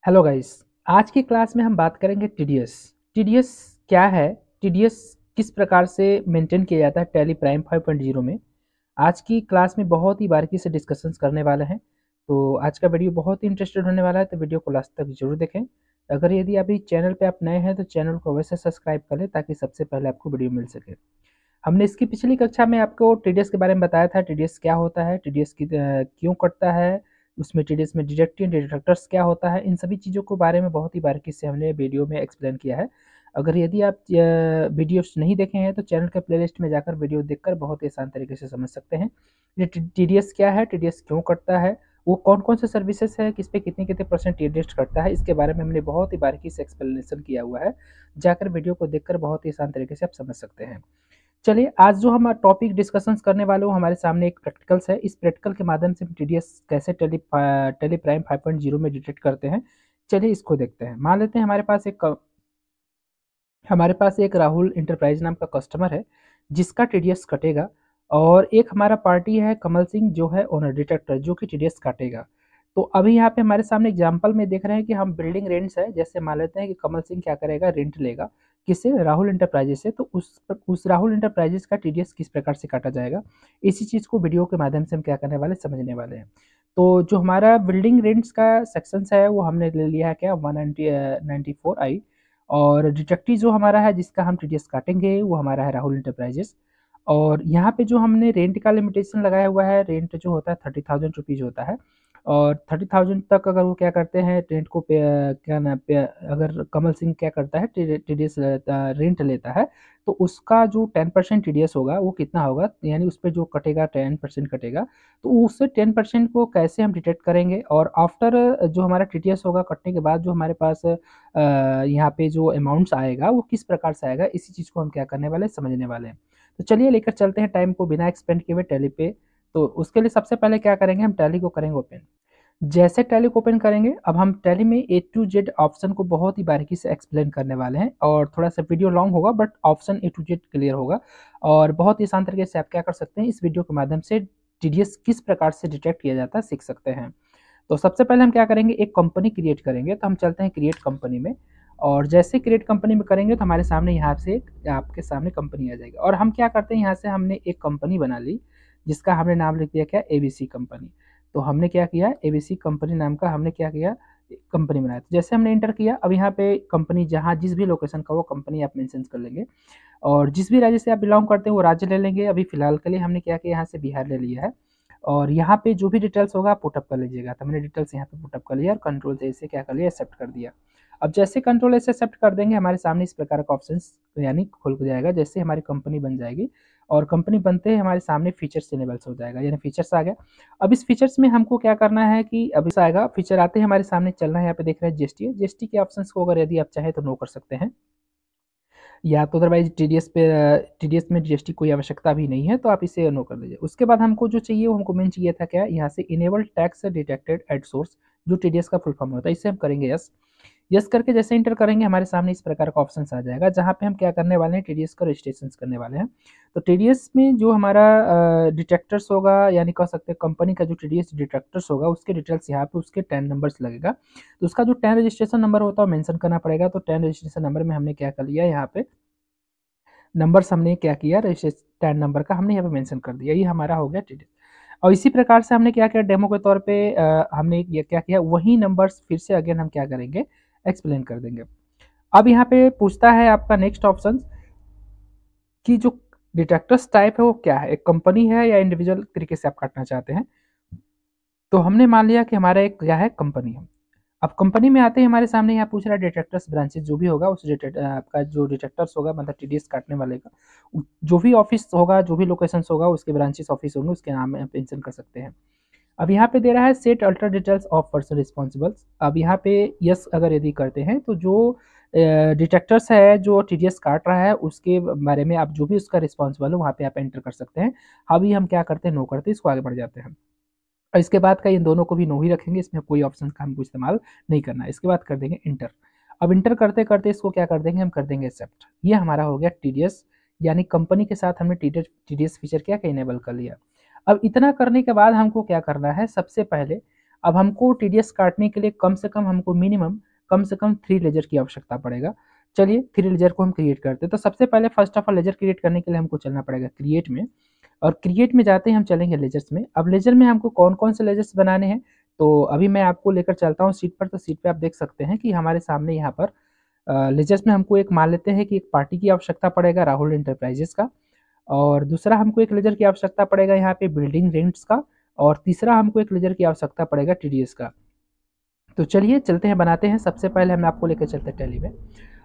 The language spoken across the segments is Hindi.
Hello guys. आज की क्लास में हम बात करेंगे टीडीएस। टीडीएस क्या है? टीडीएस किस प्रकार से मेंटेन किया जाता है टैली प्राइम 5.0 में। आज की क्लास में बहुत ही बारीकी से डिस्कशंस करने वाले हैं। तो आज का वीडियो बहुत ही इंटरेस्टेड होने वाला है, तो वीडियो को लास्ट तक जरूर देखें। अगर यदि अभी चैनल पे आप नए हैं तो चैनल को अवश्य सब्सक्राइब कर लें ताकि सबसे पहले आपको वीडियो मिल सके। हमने इसकी पिछली कक्षा में आपको टीडीएस के बारे में बताया था, टीडीएस क्या होता है, टीडीएस की क्यों कटता है, उसमें टीडीएस में डिडक्टिव डिडक्टर्स क्या होता है, इन सभी चीज़ों के बारे में बहुत ही बारीकी से हमने वीडियो में एक्सप्लेन किया है। अगर यदि आप वीडियोस नहीं देखे हैं तो चैनल के प्लेलिस्ट में जाकर वीडियो देखकर बहुत ही आसान तरीके से समझ सकते हैं। ये टीडीएस क्या है, टीडीएस क्यों कटता है, वो कौन कौन से सर्विसेज है, किस पे कितने कितने परसेंट टीडीएस कटता है, इसके बारे में हमने बहुत ही बारीकी से एक्सप्लेनेशन किया हुआ है। जाकर वीडियो को देखकर बहुत ही आसान तरीके से आप समझ सकते हैं। चलिए, आज जो हम टॉपिक डिस्कशंस करने वाले हो हमारे सामने एक प्रैक्टिकल्स है। इस प्रैक्टिकल के माध्यम से हम टीडीएस कैसे टेली प्राइम 5.0 में डिटेक्ट करते हैं। चलिए इसको देखते हैं। मान लेते हैं हमारे पास एक राहुल इंटरप्राइज नाम का कस्टमर है जिसका टीडीएस कटेगा, और एक हमारा पार्टी है कमल सिंह जो है ओनर डिटेक्टर जो कि टीडीएस काटेगा। तो अभी यहाँ पे हमारे सामने एग्जांपल में देख रहे हैं कि हम बिल्डिंग रेंट्स है। जैसे मान लेते हैं कि कमल सिंह क्या करेगा, रेंट लेगा किससे, राहुल इंटरप्राइजेस से। तो उस राहुल इंटरप्राइजेस का टीडीएस किस प्रकार से काटा जाएगा, इसी चीज़ को वीडियो के माध्यम से हम क्या करने वाले, समझने वाले हैं। तो जो हमारा बिल्डिंग रेंट्स का सेक्शंस है वो हमने ले लिया है क्या, 194I। और डिटेक्टिव जो हमारा है जिसका हम टीडीएस काटेंगे वो हमारा है राहुल इंटरप्राइजेस। और यहाँ पे जो हमने रेंट का लिमिटेशन लगाया हुआ है, रेंट जो होता है 30,000 रुपीज़ होता है। और 30,000 तक अगर वो क्या करते हैं रेंट को पे, क्या ना पे, अगर कमल सिंह क्या करता है टीडीएस रेंट लेता है, तो उसका जो 10% टीडीएस होगा वो कितना होगा, यानी उस पर जो कटेगा 10% कटेगा। तो उससे 10% को कैसे हम डिटेक्ट करेंगे, और आफ्टर जो हमारा टीडीएस होगा कटने के बाद जो हमारे पास यहाँ पे जो अमाउंट्स आएगा वो किस प्रकार से आएगा, इसी चीज़ को हम क्या करने वाले, समझने वाले हैं। तो चलिए लेकर चलते हैं टाइम को बिना एक्सपेंड किए हुए टैली पे। तो उसके लिए सबसे पहले क्या करेंगे, हम टैली को करेंगे ओपन। जैसे टैली को ओपन करेंगे, अब हम टैली में ए टू जेड ऑप्शन को बहुत ही बारीकी से एक्सप्लेन करने वाले हैं, और थोड़ा सा वीडियो लॉन्ग होगा but option A to Z clear होगा। और बहुत ही आसान तरीके से आप क्या कर सकते हैं, इस वीडियो के माध्यम से टीडीएस किस प्रकार से डिटेक्ट किया जाता है सीख सकते हैं। तो सबसे पहले हम क्या करेंगे, एक कंपनी क्रिएट करेंगे। तो हम चलते हैं क्रिएट कंपनी में, और जैसे क्रिएट कंपनी में करेंगे तो हमारे सामने यहाँ से आपके सामने कंपनी आ जाएगी। और हम क्या करते हैं, यहाँ से हमने एक कंपनी बना ली जिसका हमने नाम लिख दिया क्या, एबीसी कंपनी। तो हमने क्या किया, एबीसी कंपनी नाम का हमने क्या किया, कंपनी बनाया। तो जैसे हमने इंटर किया, अब यहाँ पे कंपनी जहाँ जिस भी लोकेशन का वो कंपनी आप मेंशन कर लेंगे, और जिस भी राज्य से आप बिलोंग करते हैं वो राज्य ले लेंगे। अभी फिलहाल के लिए हमने क्या किया, यहाँ से बिहार ले लिया है। और यहाँ पे जो भी डिटेल्स होगा पुटअप कर लीजिएगा। तो मैंने डिटेल्स यहाँ पे पुटअप कर लिया और कंट्रोल से इसे क्या कर लिया, एक्सेप्ट कर दिया। अब जैसे कंट्रोल से एक्सेप्ट कर देंगे हमारे सामने इस प्रकार का ऑप्शन यानी खुल जाएगा। जैसे हमारी कंपनी बन जाएगी, और कंपनी बनते ही हमारे सामने फीचर्स इनेबल्स हो जाएगा, यानी फीचर्स आ गया। अब इस फीचर्स में हमको क्या करना है कि अभी आएगा फीचर आते ही हमारे सामने चलना है। यहाँ पे देख रहे हैं जीएसटी, जीएसटी के ऑप्शंस को अगर यदि आप चाहे तो नो कर सकते हैं, या तो अदरवाइज टीडीएस में जीएसटी कोई आवश्यकता भी नहीं है, तो आप इसे नो कर दीजिए। उसके बाद हमको जो चाहिए वो हमको मेन चाहिए था क्या, यहाँ से enable tax detected at source, जो टीडीएस का फुल फॉर्म होता है, इसे हम करेंगे यस। यस करके जैसे इंटर करेंगे हमारे सामने इस प्रकार का ऑप्शन आ जाएगा, जहाँ पे हम क्या करने वाले हैं, टीडीएस का रजिस्ट्रेशन करने वाले हैं। तो टीडीएस में जो हमारा डिटेक्टर्स होगा, यानी कह सकते हैं कंपनी का जो टीडीएस डिटेक्टर्स होगा उसके डिटेल्स यहाँ पे उसके 10 नंबर्स लगेगा। तो उसका जो 10 रजिस्ट्रेशन नंबर होता है मेंशन करना पड़ेगा। तो 10 रजिस्ट्रेशन नंबर में हमने क्या कर लिया, यहाँ पे नंबर्स हमने क्या किया, रजिस्ट्रेशन नंबर का हमने यहाँ पे मेंशन कर दिया। ये हमारा हो गया टीडीएस। और इसी प्रकार से हमने क्या किया, डेमो के तौर पे हमने ये क्या किया, वही नंबर्स फिर से अगेन हम क्या करेंगे, एक्सप्लेन कर देंगे। अब यहाँ पे पूछता है आपका नेक्स्ट ऑप्शन कि जो डिटेक्टर्स टाइप है वो क्या है, एक कंपनी है या इंडिविजुअल तरीके से आप काटना चाहते हैं। तो हमने मान लिया कि हमारा एक क्या है, कंपनी है। अब कंपनी में आते ही हमारे सामने यहाँ पूछ रहा है डिटेक्टर्स ब्रांचेस, जो भी होगा उस आपका जो डिटेक्टर्स होगा मतलब टीडीएस काटने वाले का जो भी ऑफिस होगा, जो भी लोकेशन होगा उसके ब्रांचेस ऑफिस होंगे उसके नाम में मेंशन कर सकते हैं। अब यहाँ पे दे रहा है set alter details of person responsibles. अब यहाँ पे यस अगर यदि करते हैं तो जो डिटेक्टर्स है जो टीडीएस काट रहा है उसके बारे में आप जो भी उसका रिस्पॉन्सिबल है वहाँ पे आप एंटर कर सकते हैं। अभी हम क्या करते हैं, नो करते हैं, इसको आगे बढ़ जाते हैं। और इसके बाद का इन दोनों को भी नो ही रखेंगे, इसमें कोई ऑप्शन का हमको इस्तेमाल नहीं करना है। इसके बाद कर देंगे इंटर। अब इंटर करते करते इसको क्या कर देंगे, हम कर देंगे एक्सेप्ट। ये हमारा हो गया टीडीएस, यानी कंपनी के साथ हमने टीडीएस फीचर क्या इनेबल कर लिया। अब इतना करने के बाद हमको क्या करना है, सबसे पहले अब हमको टीडीएस काटने के लिए कम से कम हमको मिनिमम कम से कम 3 लेजर की आवश्यकता पड़ेगा। चलिए 3 लेजर को हम क्रिएट करते हैं। तो सबसे पहले first of all laser create करने के लिए हमको चलना पड़ेगा क्रिएट में, और क्रिएट में जाते ही हम चलेंगे लेजर्स में। अब लेजर में हमको कौन-कौन से लेजर्स बनाने हैं, तो अभी मैं आपको लेकर चलता हूँ शीट पर। तो शीट पे आप देख सकते हैं कि हमारे सामने यहाँ पर लेजर्स में हमको एक मान लेते हैं कि एक पार्टी की आवश्यकता पड़ेगा राहुल एंटरप्राइजेस का, और दूसरा हमको एक लेजर की आवश्यकता पड़ेगा यहाँ पे बिल्डिंग रेंट्स का, और तीसरा हमको एक लेजर की आवश्यकता पड़ेगा टीडीएस का। तो चलिए चलते हैं बनाते हैं। सबसे पहले हम आपको लेकर चलते हैं टैली में,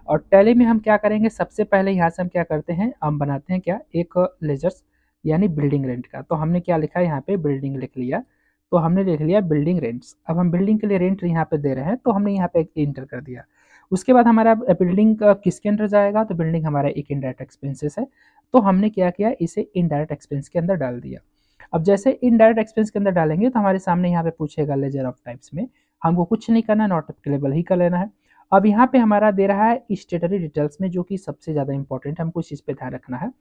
और टैली में हम क्या करेंगे, सबसे पहले यहाँ से हम क्या करते हैं, हम बनाते हैं क्या, एक लेजर्स यानी बिल्डिंग रेंट का। तो हमने क्या लिखा है यहाँ पे, बिल्डिंग लिख लिया। तो हमने लिख लिया बिल्डिंग रेंट्स। अब हम बिल्डिंग के लिए रेंट यहाँ पे दे रहे हैं, तो हमने यहाँ पे इंटर कर दिया। उसके बाद हमारा बिल्डिंग किसके अंदर जाएगा, तो बिल्डिंग हमारा एक इनडायरेक्ट एक्सपेंसेस है। तो हमने क्या किया, इसे इनडायरेक्ट एक्सपेंस के अंदर डाल दिया। अब जैसे इनडायरेक्ट एक्सपेंस के अंदर डालेंगे तो हमारे सामने यहाँ पे पूछेगा लेजर ऑफ टाइप्स में, हमको कुछ नहीं करना, नॉट एप्लीकेबल ही कर लेना है। अब यहाँ पे हमारा दे रहा है स्टेटरी डिटेल्स में, जो कि सबसे ज़्यादा इंपॉर्टेंट है, हमको इस चीज़ पे ध्यान रखना है।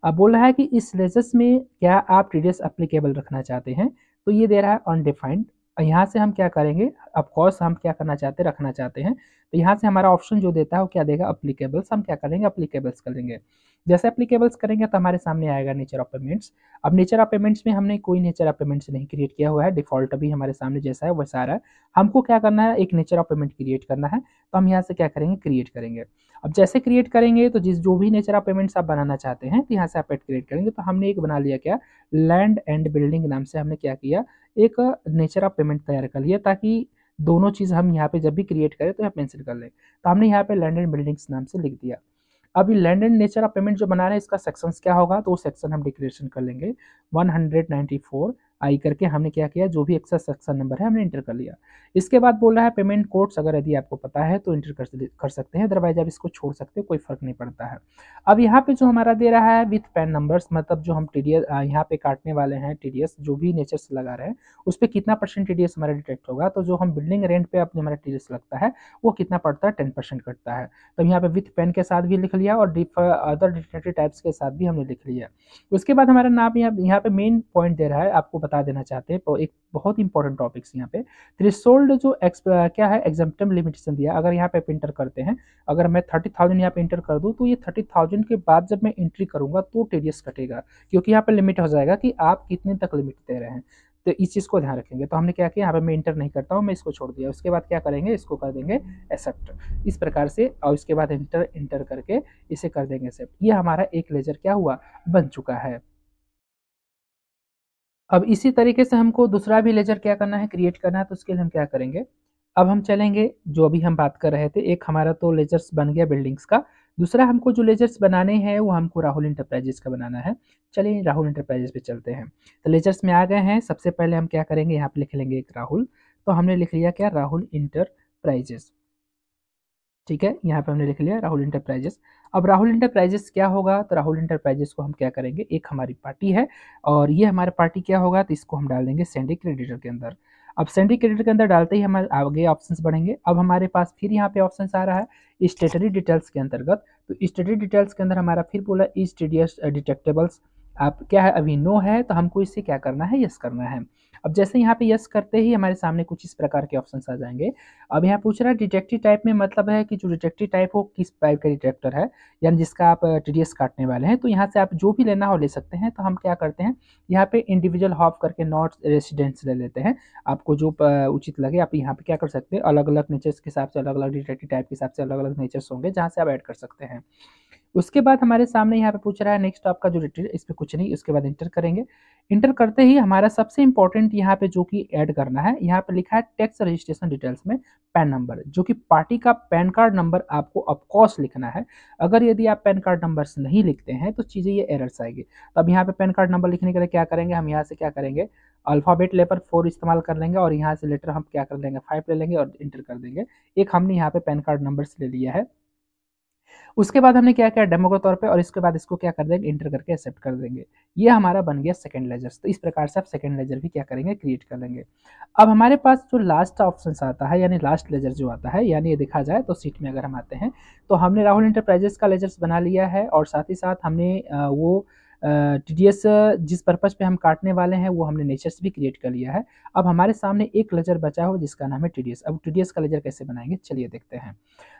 अब बोल रहा है कि इस लेजर्स में क्या आप टीडीएस एप्लीकेबल रखना चाहते हैं, तो ये दे रहा है अनडिफाइंड। यहाँ से हम क्या करेंगे, ऑफकोर्स हम क्या करना चाहते हैं, रखना चाहते हैं। तो यहाँ से हमारा ऑप्शन जो देता है वो क्या देगा, अप्लीकेबल्स। हम क्या करेंगे, अप्लीकेबल्स करेंगे। जैसे एप्लीकेबल्स करेंगे तो हमारे सामने आएगा नेचर ऑफ पेमेंट्स। अब नेचर ऑफ पेमेंट्स में हमने कोई नेचर ऑफ पेमेंट्स नहीं क्रिएट किया हुआ है, डिफॉल्ट अभी हमारे सामने जैसा है वैसा आ रहा है। हमको क्या करना है, एक नेचर ऑफ पेमेंट क्रिएट करना है। तो हम यहाँ से क्या करेंगे, क्रिएट करेंगे। अब जैसे क्रिएट करेंगे तो जो भी नेचर ऑफ पेमेंट्स आप बनाना चाहते हैं, तो यहाँ से आप एड क्रिएट करेंगे। तो हमने एक बना लिया क्या, लैंड एंड बिल्डिंग नाम से हमने क्या किया, एक नेचर ऑफ पेमेंट तैयार कर लिया, ताकि दोनों चीज़ हम यहाँ पे जब भी क्रिएट करें तो यहाँ मेंशन कर लें। तो हमने यहाँ पे लैंड एंड बिल्डिंग्स नाम से लिख दिया। अब ये land and nature of payment जो बना रहे हैं, इसका सेक्शंस क्या होगा, तो वो सेक्शन हम डिक्लेरेशन कर लेंगे 194 आई करके। हमने क्या किया, जो भी एक्सेस सेक्शन नंबर है हमने इंटर कर लिया। इसके बाद बोल रहा है पेमेंट कोड्स, अगर यदि आपको पता है तो इंटर कर सकते हैं, अदरवाइज आप इसको छोड़ सकते हो, कोई फर्क नहीं पड़ता है। अब यहाँ पे जो हमारा दे रहा है विथ पैन नंबर्स, मतलब जो हम टीडीएस यहाँ पे काटने वाले हैं, टीडीएस जो भी नेचर से लगा रहे हैं उस पर कितना % टीडीएस हमारा डिटेक्ट होगा। तो जो हम बिल्डिंग रेंट पे अपने हमारा टीडीएस लगता है वो कितना पड़ता है, 10% कटता है। तो यहाँ पे विथ पेन के साथ भी लिख लिया, और अदर डिटेक्टिव टाइप्स के साथ भी हमने लिख लिया। उसके बाद हमारा नाम यहाँ पे मेन पॉइंट दे रहा है, आपको बता देना चाहते हैं, तो एक बहुत इंपॉर्टेंट टॉपिक्स यहाँ पे थ्रेशोल्ड जो क्या है, एग्जम्पटम लिमिटेशन दिया। अगर यहाँ पे इंटर करते हैं, अगर मैं 30,000 यहाँ पे इंटर कर दूँ, तो ये 30,000 के बाद जब मैं एंट्री करूँगा तो टीडीएस कटेगा, क्योंकि यहाँ पे लिमिट हो जाएगा कि आप कितने तक लिमिट दे रहे हैं। तो इस चीज़ को ध्यान रखेंगे। तो हमने क्या किया, यहाँ पे मैं इंटर नहीं करता हूँ, मैं इसको छोड़ दिया। उसके बाद क्या करेंगे, इसको कर देंगे एक्सेप्ट इस प्रकार से, और इसके बाद इंटर करके इसे कर देंगे एक्सेप्ट। ये हमारा एक लेजर क्या हुआ, बन चुका है। अब इसी तरीके से हमको दूसरा भी लेजर क्या करना है, क्रिएट करना है। तो उसके लिए हम क्या करेंगे, अब हम चलेंगे, जो अभी हम बात कर रहे थे, एक हमारा तो लेजर्स बन गया बिल्डिंग्स का, दूसरा हमको जो लेजर्स बनाने हैं वो हमको राहुल इंटरप्राइजेस का बनाना है। चलिए राहुल इंटरप्राइजेस पे चलते हैं। तो लेजर्स में आ गए हैं, सबसे पहले हम क्या करेंगे, यहाँ पे लिख लेंगे एक राहुल। तो हमने लिख लिया क्या, राहुल इंटरप्राइजेस। ठीक है, यहाँ पे हमने लिख लिया राहुल इंटरप्राइजेस। अब राहुल इंटरप्राइजेस क्या होगा, तो राहुल इंटरप्राइजेस को हम क्या करेंगे, एक हमारी पार्टी है, और ये हमारी पार्टी क्या होगा, तो इसको हम डाल देंगे सैंडी क्रेडिटर के अंदर। अब सैंडी क्रेडिटर के अंदर डालते ही हमारे आगे ऑप्शंस बढ़ेंगे। अब हमारे पास फिर यहाँ पे ऑप्शन आ रहा है स्टेटरी डिटेल्स के अंतर्गत। तो स्टेटरी डिटेल्स के अंदर हमारा फिर बोला इस टीडीएस डिटेक्टेबल्स, आप क्या है, अभी नो है, तो हमको इससे क्या करना है, यस करना है। अब जैसे यहाँ पे यस करते ही हमारे सामने कुछ इस प्रकार के ऑप्शंस आ जाएंगे। अब यहाँ पूछ रहा है डिटेक्टिव टाइप में, मतलब है कि जो डिटेक्टिव टाइप हो किस टाइप का डिटेक्टर है, यानी जिसका आप टीडीएस काटने वाले हैं। तो यहाँ से आप जो भी लेना हो ले सकते हैं। तो हम क्या करते हैं, यहाँ पे इंडिविजुअल हॉप करके नॉट रेसिडेंट्स ले लेते हैं। आपको जो उचित लगे आप यहाँ पे क्या कर सकते हैं, अलग अलग नेचर्स के हिसाब से, अलग अलग डिटेक्टिव टाइप के हिसाब से अलग अलग नेचर्स होंगे जहाँ से आप ऐड कर सकते हैं। उसके बाद हमारे सामने यहाँ पे पूछ रहा है नेक्स्ट आपका जो डिटेल, इस पर कुछ नहीं। उसके बाद इंटर करेंगे। इंटर करते ही हमारा सबसे इंपॉर्टेंट यहाँ पे जो कि ऐड करना है, यहाँ पे लिखा है टैक्स रजिस्ट्रेशन डिटेल्स में पैन नंबर, जो कि पार्टी का पैन कार्ड नंबर आपको ऑफकोर्स लिखना है। अगर यदि आप पैन कार्ड नंबर्स नहीं लिखते हैं तो चीज़ें ये एरर्स आएगी। तो अब यहाँ पे पैन कार्ड नंबर लिखने के लिए क्या करेंगे, हम यहाँ से क्या करेंगे, अल्फ़ाबेट लेटर 4 इस्तेमाल कर लेंगे, और यहाँ से लेटर हम क्या कर लेंगे, 5 ले लेंगे और इंटर कर देंगे। एक हमने यहाँ पे पैन कार्ड नंबर्स ले लिया है। उसके बाद हमने क्या किया, डेमो के तौर पे, और इसके बाद इसको क्या कर देंगे, इंटर करके एक्सेप्ट कर देंगे। ये हमारा बन गया सेकंड लेजर। तो इस प्रकार से आप सेकंड लेजर भी क्या करेंगे, क्रिएट कर लेंगे। अब हमारे पास जो लास्ट ऑप्शन आता है, यानी लास्ट लेजर जो आता है, यानी ये देखा जाए तो सीट में अगर हम आते हैं तो हमने राहुल इंटरप्राइजेस का लेजर्स बना लिया है, और साथ ही साथ हमने वो टीडीएस जिस पर्पज़ पे हम काटने वाले हैं वो हमने नेचर से भी क्रिएट कर लिया है। अब हमारे सामने एक लेजर बचा हो जिसका नाम है टीडीएस। अब टीडीएस का लेजर कैसे बनाएंगे चलिए देखते हैं।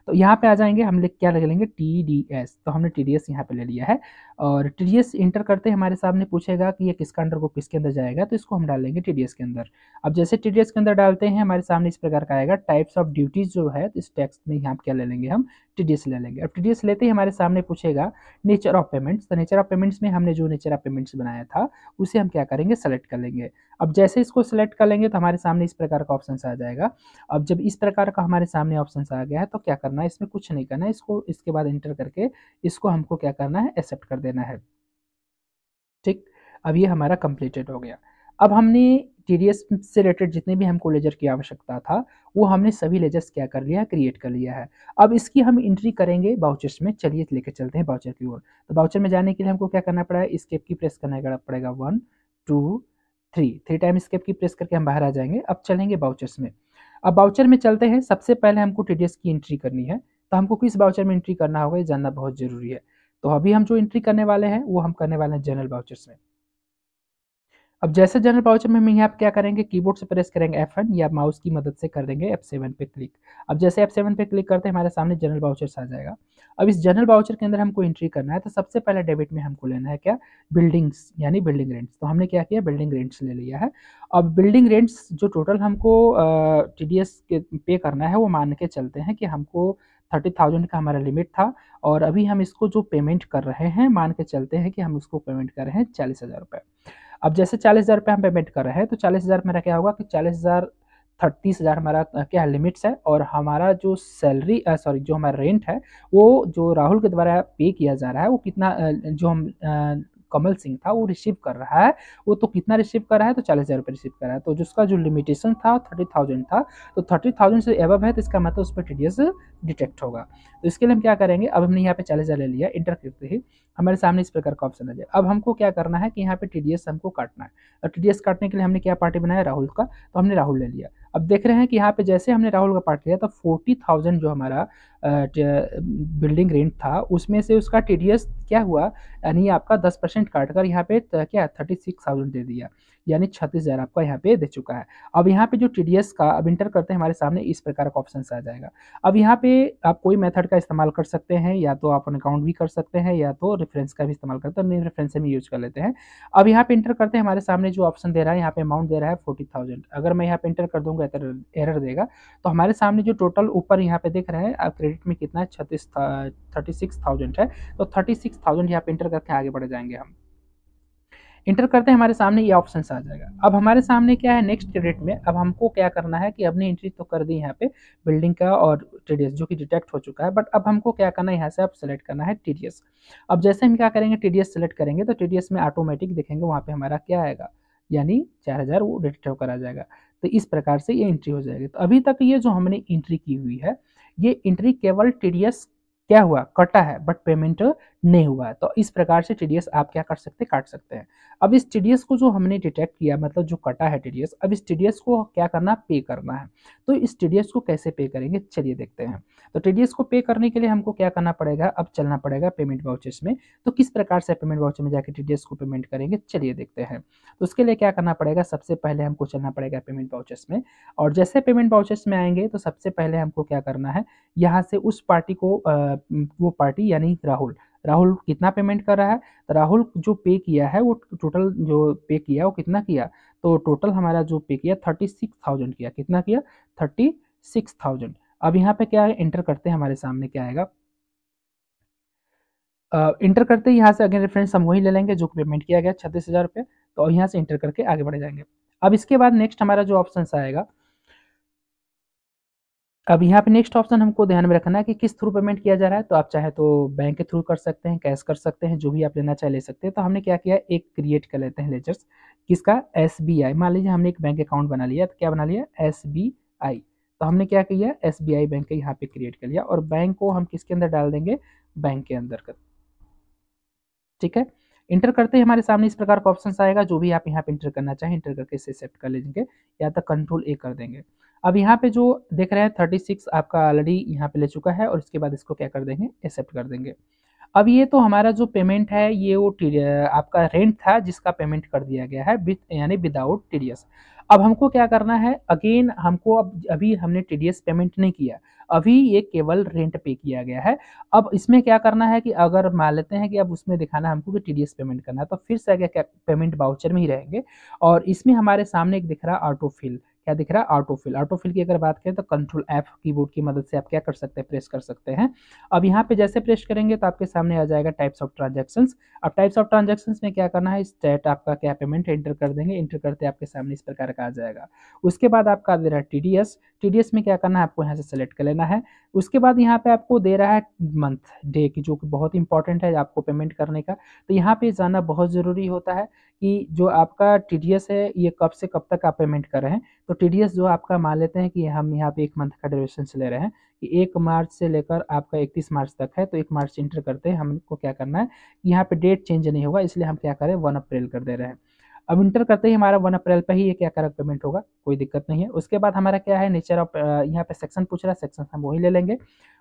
तो यहाँ पे आ जाएंगे, हम क्या लग लेंगे टीडीएस। तो हमने टीडीएस यहाँ पे ले लिया है और टीडीएस इंटर करते हमारे सामने पूछेगा कि ये किसका अंडर ग्रुप किसके अंदर जाएगा, तो इसको हम डाल लेंगे टीडीएस के अंदर। अब जैसे टीडीएस के अंदर डालते हैं हमारे सामने इस प्रकार का आएगा टाइप्स ऑफ ड्यूटीज जो है, इस टेक्स्ट में यहाँ क्या ले लेंगे हम टीडीएस ले लेंगे। अब टीडीएस लेते ही हमारे सामने पूछेगा नेचर ऑफ पेमेंट्स। तो नेचर ऑफ पेमेंट्स में हमने जो नेचर ऑफ पेमेंट्स बनाया था उसे हम क्या करेंगे सेलेक्ट कर लेंगे। अब जैसे इसको सेलेक्ट कर लेंगे तो हमारे सामने इस प्रकार का ऑप्शन आ जाएगा। अब जब इस प्रकार का हमारे सामने ऑप्शन आ गया है तो क्या करना है, इसमें कुछ नहीं करना है, इसको इसके बाद इंटर करके इसको हमको क्या करना है एक्सेप्ट कर देना है। ठीक, अब ये हमारा कंप्लीटेड हो गया। अब हमने टीडीएस से रिलेटेड जितने भी हमको लेजर की आवश्यकता था वो हमने सभी लेजर्स क्या कर लिया है क्रिएट कर लिया है। अब इसकी हम एंट्री करेंगे बाउचर्स में। चलिए लेके चलते हैं बाउचर की ओर। तो बाउचर में जाने के लिए हमको क्या करना पड़ा है, एस्केप की प्रेस करना पड़ेगा 1 2 3 टाइम एस्केप की प्रेस करके हम बाहर आ जाएंगे। अब चलेंगे बाउचर्स में। अब बाउचर में चलते हैं, सबसे पहले हमको टीडीएस की एंट्री करनी है। तो हमको किस बाउचर में एंट्री करना होगा ये जानना बहुत जरूरी है। तो अभी हम जो एंट्री करने वाले हैं वो हम करने वाले हैं जनरल बाउचर्स में। अब जैसे जनरल बाउचर में हम यहाँ पे क्या करेंगे, कीबोर्ड से प्रेस करेंगे F1 या माउस की मदद से कर देंगे F7 पे क्लिक। अब जैसे F7 पे क्लिक करते हैं हमारे सामने जनरल बाउचर्स आ जाएगा। अब इस जनरल बाउचर के अंदर हमको एंट्री करना है। तो सबसे पहले डेबिट में हमको लेना है क्या, बिल्डिंग्स यानी बिल्डिंग रेंट्स। तो हमने क्या किया बिल्डिंग रेंट्स ले लिया है। अब बिल्डिंग रेंट्स जो टोटल हमको टीडीएस के पे करना है वो मान के चलते हैं कि हमको 30,000 का हमारा लिमिट था और अभी हम इसको जो पेमेंट कर रहे हैं मान के चलते हैं कि हम उसको पेमेंट कर रहे हैं 40,000 रुपये। अब जैसे 40,000 रुपये हम पेमेंट कर रहे हैं तो 40,000 मेरा क्या होगा कि 40,000 30,000 हमारा क्या लिमिट्स है और हमारा जो सैलरी सॉरी जो हमारा रेंट है वो जो राहुल के द्वारा पे किया जा रहा है वो कितना जो हम कमल सिंह था वो रिसीव कर रहा है, वो तो कितना रिसीव कर रहा है तो 40,000 रुपये रिसीव कर रहा है। तो जिसका जो लिमिटेशन था 30,000 था, तो 30,000 से एबव है तो इसका मतलब उस पर टीडीएस डिटेक्ट होगा। तो इसके लिए हम क्या करेंगे, अब हमने यहाँ पे 40,000 ले लिया, इंटर करते ही हमारे सामने इस प्रकार का ऑप्शन आ जाए। अब हमको क्या करना है कि यहाँ पे टीडीएस हमको काटना है और टीडीएस काटने के लिए हमने क्या पार्टी बनाया राहुल का, तो हमने राहुल ले लिया। अब देख रहे हैं कि यहाँ पे जैसे हमने राहुल का पार्ट लिया तो 40,000 जो हमारा बिल्डिंग रेंट था उसमें से उसका टीडीएस क्या हुआ, यानी आपका 10% काटकर यहाँ पे क्या 36,000 दे दिया, यानी 36,000 आपका यहाँ पे दे चुका है। अब यहाँ पे जो टीडीएस का अब इंटर करते हैं हमारे सामने इस प्रकार का ऑप्शन आ जाएगा। अब यहाँ पे आप कोई मेथड का इस्तेमाल कर सकते हैं, या तो आप अकाउंट भी कर सकते हैं या तो रेफरेंस का भी इस्तेमाल करते हैं, नहीं रेफरेंस से भी यूज कर लेते हैं। अब यहाँ पे इंटर करते हैं हमारे सामने जो ऑप्शन दे रहा है यहाँ पे अमाउंट दे रहा है 40,000। अगर मैं यहाँ पे इंटर कर दूंगा एरर देगा। तो हमारे सामने जो टोटल ऊपर यहाँ पे देख रहे हैं क्रेडिट में कितना है 36,000 है। तो 36,000 यहाँ पे इंटर करके आगे बढ़ जाएंगे। हम इंटर करते हैं हमारे सामने ये ऑप्शन आ जाएगा। अब हमारे सामने क्या है नेक्स्ट क्रेडिट में, अब हमको क्या करना है कि अपनी एंट्री तो कर दी यहाँ पे बिल्डिंग का और टीडीएस जो कि डिटेक्ट हो चुका है, बट अब हमको क्या करना है यहाँ से अब सेलेक्ट करना है टीडीएस। अब जैसे हम क्या करेंगे टीडीएस सेलेक्ट करेंगे तो टीडीएस में ऑटोमेटिक देखेंगे वहाँ पे हमारा क्या आएगा, यानी 4,000 वो डिटेक्ट होकर आ जाएगा। तो इस प्रकार से ये एंट्री हो जाएगी। तो अभी तक ये जो हमने एंट्री की हुई है ये एंट्री केवल टीडीएस क्या हुआ कटा है बट पेमेंट नहीं हुआ है। तो इस प्रकार से टीडीएस आप क्या कर सकते हैं काट सकते हैं। अब इस टीडीएस को जो हमने डिटेक्ट किया मतलब जो कटा है टीडीएस, अब इस टीडीएस को क्या करना पे करना है। तो इस टीडीएस को कैसे पे करेंगे चलिए देखते हैं। तो टीडीएस को पे करने के लिए हमको क्या करना पड़ेगा, अब चलना पड़ेगा पेमेंट वाउचर्स में। तो किस प्रकार से पेमेंट वाउचर में जाकर टीडीएस को पेमेंट करेंगे चलिए देखते हैं। तो उसके लिए क्या करना पड़ेगा, सबसे पहले हमको चलना पड़ेगा पेमेंट वाउचर्स में। और जैसे पेमेंट वाउचर्स में आएंगे तो सबसे पहले हमको क्या करना है, यहाँ से उस पार्टी को वो पार्टी यानी राहुल कितना पेमेंट कर रहा है, तो राहुल जो पे किया है वो टोटल जो पे किया वो कितना किया, तो टोटल हमारा जो पे किया 36,000 किया, कितना किया 36,000। अब यहाँ पे क्या है इंटर करते हैं हमारे सामने क्या आएगा, इंटर करते ही यहाँ से अगेन रेफरेंस हम वही ले लेंगे जो पेमेंट किया गया 36,000 रुपये। तो यहाँ से इंटर करके आगे बढ़ जाएंगे। अब इसके बाद नेक्स्ट हमारा जो ऑप्शन आएगा, अब यहाँ पे नेक्स्ट ऑप्शन हमको ध्यान में रखना है कि किस थ्रू पेमेंट किया जा रहा है। तो आप चाहे तो बैंक के थ्रू कर सकते हैं, कैश कर सकते हैं, जो भी आप लेना चाहे ले सकते हैं। तो हमने क्या किया एक क्रिएट कर लेते हैं लेजर्स, किसका SBI। मान लीजिए हमने एक बैंक अकाउंट बना लिया, तो क्या बना लिया SBI। तो हमने क्या किया SBI बैंक का यहाँ पे क्रिएट कर लिया और बैंक को हम किसके अंदर डाल देंगे, बैंक के अंदर कर, ठीक है। इंटर करते ही हमारे सामने इस प्रकार का ऑप्शन आएगा, जो भी आप यहाँ पे इंटर करना चाहें इंटर करके इसे एक्सेप्ट कर लीजिए या तो कंट्रोल A कर देंगे। अब यहाँ पे जो देख रहे हैं 36 आपका ऑलरेडी यहाँ पे ले चुका है और इसके बाद इसको क्या कर देंगे एक्सेप्ट कर देंगे। अब ये तो हमारा जो पेमेंट है ये वो आपका रेंट था जिसका पेमेंट कर दिया गया है यानी विदाउट टीडीएस। अब हमको क्या करना है, अगेन हमको अब अभी हमने टीडीएस पेमेंट नहीं किया, अभी ये केवल रेंट पे किया गया है। अब इसमें क्या करना है कि अगर मान लेते हैं कि अब उसमें दिखाना है हमको कि टीडीएस पेमेंट करना है, तो फिर से क्या पेमेंट वाउचर में ही रहेंगे और इसमें हमारे सामने एक दिख रहा है ऑटो फिल। क्या दिख रहा है? Auto fill. ऑटो फिल की अगर बात करें तो कंट्रोल एफ कीबोर्ड की मदद से आप क्या कर सकते हैं, प्रेस कर सकते हैं। अब यहाँ पे जैसे प्रेस करेंगे तो आपके सामने आ जाएगा टाइप्स ऑफ ट्रांजैक्शंस। अब टाइप्स ऑफ ट्रांजैक्शंस में क्या करना है, स्टेट आपका क्या पेमेंट एंटर कर देंगे, एंटर करते आपके सामने इस प्रकार का आ जाएगा। उसके बाद आपका दे रहा है टीडीएस। टीडीएस में क्या करना है, आपको यहाँ से सेलेक्ट कर लेना है। उसके बाद यहाँ पे आपको दे रहा है मंथ डे की, जो कि बहुत इंपॉर्टेंट है आपको पेमेंट करने का। तो यहाँ पे जाना बहुत ज़रूरी होता है कि जो आपका टीडीएस है ये कब से कब तक आप पेमेंट कर रहे हैं। तो टीडीएस जो आपका मान लेते हैं कि हम यहाँ पे 1 मंथ का ड्यूरेशन से ले रहे हैं कि 1 मार्च से लेकर आपका 31 मार्च तक है, तो 1 मार्च एंटर करते हैं। हमको क्या करना है, यहाँ पे डेट चेंज नहीं होगा, इसलिए हम क्या करें 1 अप्रैल कर दे रहे हैं। अब इंटर करते ही हमारा 1 अप्रैल पे ही ये क्या करेगा, पेमेंट होगा, कोई दिक्कत नहीं है। उसके बाद हमारा क्या है, नेचर ऑफ यहाँ पे सेक्शन पूछ रहा है, सेक्शन हम वही ले लेंगे।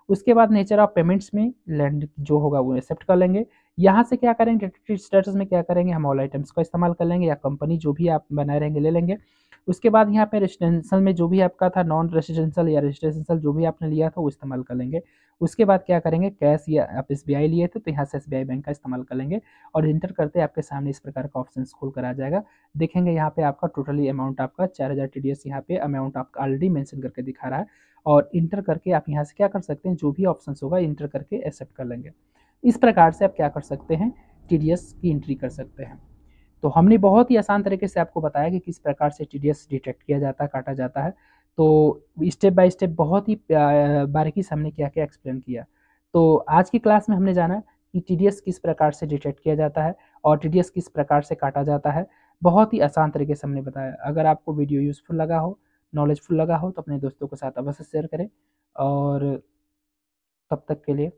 उसके बाद नेचर ऑफ पेमेंट्स में लैंड जो होगा वो एक्सेप्ट कर लेंगे। यहाँ से क्या करेंगे, स्टेटस में क्या करेंगे, हम ऑल आइटम्स का इस्तेमाल कर लेंगे या कंपनी जो भी आप बनाए रहेंगे ले लेंगे। उसके बाद यहाँ पे रेजिडेंशियल में जो भी आपका था, नॉन रेजिडेंशियल या रेजिडेंशियल जो भी आपने लिया था वो इस्तेमाल कर लेंगे। उसके बाद क्या करेंगे, कैश या आप एसबीआई लिए थे तो यहाँ से एसबीआई बैंक का इस्तेमाल कर लेंगे और इंटर करते आपके सामने इस प्रकार का ऑप्शन खुल कर आ जाएगा। देखेंगे यहाँ पे आपका टोटली अमाउंट आपका 4000 टीडीएस यहाँ पे अमाउंट आपका ऑलरेडी मेंशन करके दिखा रहा है और इंटर करके आप यहाँ से क्या कर सकते हैं, जो भी ऑप्शन होगा इंटर करके एक्सेप्ट कर लेंगे। इस प्रकार से आप क्या कर सकते हैं, टीडीएस की एंट्री कर सकते हैं। तो हमने बहुत ही आसान तरीके से आपको बताया कि किस प्रकार से टीडीएस डिटेक्ट किया जाता है, काटा जाता है। तो स्टेप बाय स्टेप बहुत ही बारीकी से हमने क्या-क्या एक्सप्लेन किया। तो आज की क्लास में हमने जाना कि टीडीएस किस प्रकार से डिटेक्ट किया जाता है और टीडीएस किस प्रकार से काटा जाता है। बहुत ही आसान तरीके से हमने बताया। अगर आपको वीडियो यूज़फुल लगा हो, नॉलेजफुल लगा हो तो अपने दोस्तों के साथ अवश्य शेयर करें और तब तक के लिए